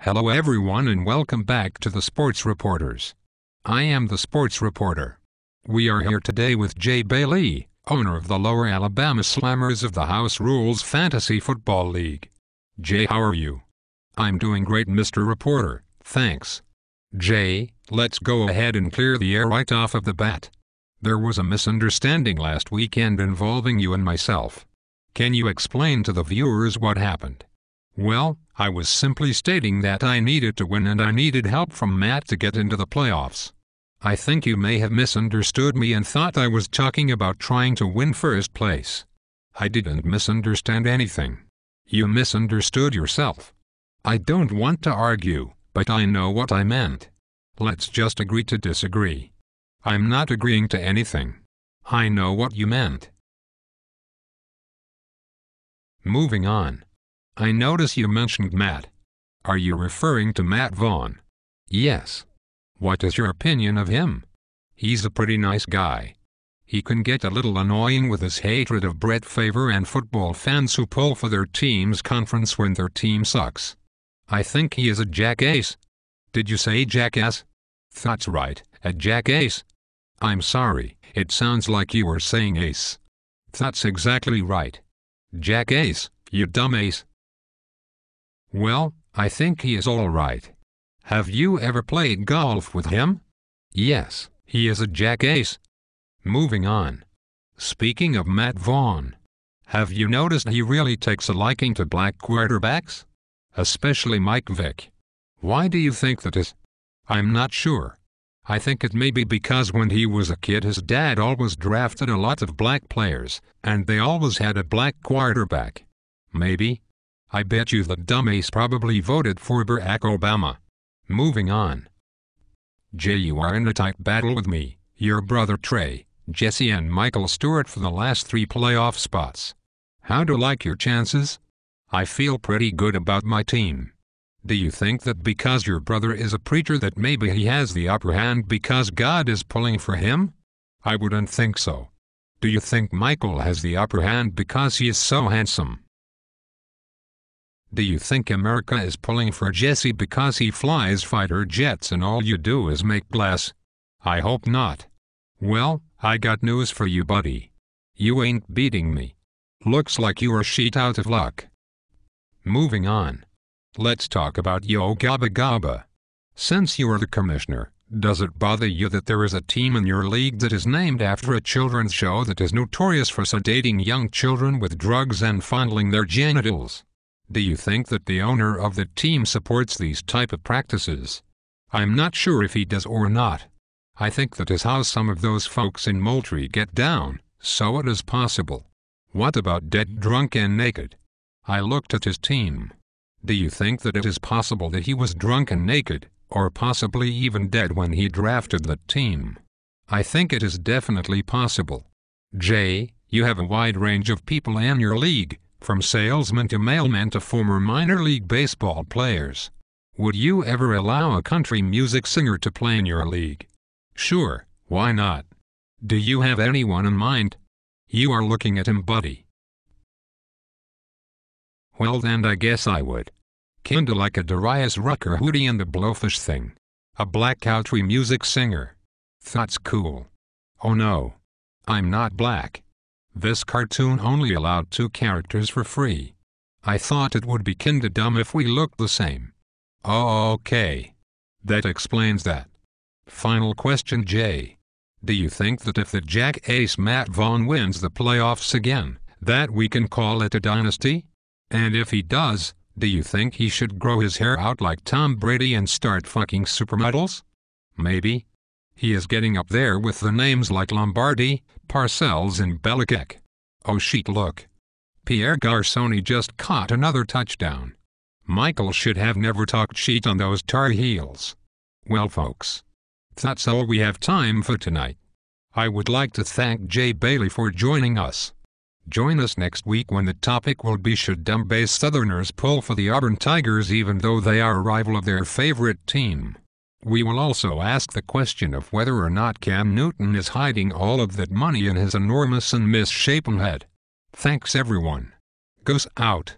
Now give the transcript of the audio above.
Hello everyone and welcome back to the Sports Reporters. I am the Sports Reporter. We are here today with Jay Bailey, owner of the Lower Alabama Slammers of the House Rules Fantasy Football League. Jay, how are you? I'm doing great, Mr. Reporter, thanks. Jay, let's go ahead and clear the air right off of the bat. There was a misunderstanding last weekend involving you and myself. Can you explain to the viewers what happened? Well, I was simply stating that I needed to win and I needed help from Matt to get into the playoffs. I think you may have misunderstood me and thought I was talking about trying to win first place. I didn't misunderstand anything. You misunderstood yourself. I don't want to argue, but I know what I meant. Let's just agree to disagree. I'm not agreeing to anything. I know what you meant. Moving on. I notice you mentioned Matt. Are you referring to Matt Vaughn? Yes. What is your opinion of him? He's a pretty nice guy. He can get a little annoying with his hatred of Brett Favre and football fans who pull for their team's conference when their team sucks. I think he is a jackass. Did you say jackass? That's right, a jackass. I'm sorry, it sounds like you were saying ace. That's exactly right. Jackass, you dumbass. Well, I think he is all right. Have you ever played golf with him? Yes, he is a jackass. Moving on. Speaking of Matt Vaughn, have you noticed he really takes a liking to black quarterbacks? Especially Mike Vick. Why do you think that is? I'm not sure. I think it may be because when he was a kid his dad always drafted a lot of black players, and they always had a black quarterback. Maybe. I bet you the dumbass probably voted for Barack Obama. Moving on. Jay, you are in a tight battle with me, your brother Trey, Jesse and Michael Stewart for the last 3 playoff spots. How do you like your chances? I feel pretty good about my team. Do you think that because your brother is a preacher that maybe he has the upper hand because God is pulling for him? I wouldn't think so. Do you think Michael has the upper hand because he is so handsome? Do you think America is pulling for Jesse because he flies fighter jets and all you do is make glass? I hope not. Well, I got news for you, buddy. You ain't beating me. Looks like you are shit out of luck. Moving on. Let's talk about Yo Gabba Gabba. Since you are the commissioner, does it bother you that there is a team in your league that is named after a children's show that is notorious for sedating young children with drugs and fondling their genitals? Do you think that the owner of the team supports these type of practices? I'm not sure if he does or not. I think that is how some of those folks in Moultrie get down, so it is possible. What about dead, drunk and naked? I looked at his team. Do you think that it is possible that he was drunk and naked, or possibly even dead when he drafted the team? I think it is definitely possible. Jay, you have a wide range of people in your league, from salesmen to mailmen to former minor league baseball players. Would you ever allow a country music singer to play in your league? Sure, why not? Do you have anyone in mind? You are looking at him, buddy. Well then I guess I would. Kinda like a Darius Rucker hoodie and the Blowfish thing. A black country music singer. That's cool. Oh no. I'm not black. This cartoon only allowed 2 characters for free. I thought it would be kinda dumb if we looked the same. Oh, okay. That explains that. Final question, Jay. Do you think that if the jackass Matt Vaughn wins the playoffs again, that we can call it a dynasty? And if he does, do you think he should grow his hair out like Tom Brady and start fucking supermodels? Maybe. He is getting up there with the names like Lombardi, Parcells and Belichick. Oh shit, look. Pierre Garçon just caught another touchdown. Michael should have never talked shit on those Tar Heels. Well folks, that's all we have time for tonight. I would like to thank Jay Bailey for joining us. Join us next week when the topic will be should dumb-based Southerners pull for the Auburn Tigers even though they are a rival of their favorite team. We will also ask the question of whether or not Cam Newton is hiding all of that money in his enormous and misshapen head. Thanks everyone. Goose out.